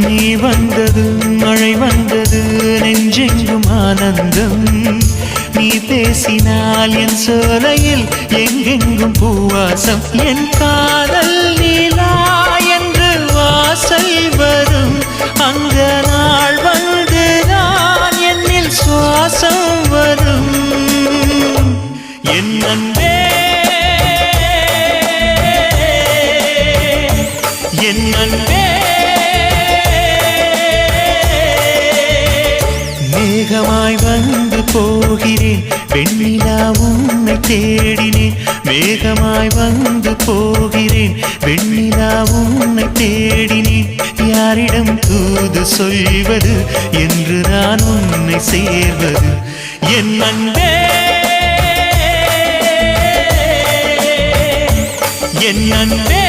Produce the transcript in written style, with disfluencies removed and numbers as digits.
நீ வந்தது மழை வந்தது நெஞ்செங்கும் ஆனந்தம் நீ பேசினால் என் சோலையில் எங்கெங்கும் பூவாசம் என் காதல் நீலா என்று வாசல் வரும் அந்த நாள் வந்து நான் என்னில் சுவாசம் வரும் என் அன்பே என் அன்பே மேகமாய் வந்து போகிறேன் வெண்ணிலா உன்னை தேடினேன் மேகமாய் வந்து போகிறேன் வெண்ணிலா உன்னை தேடினேன் யாரிடம் தூது சொல்வது என்று நான் உன்னை சேர்வது என் அன்பே என் அன்பே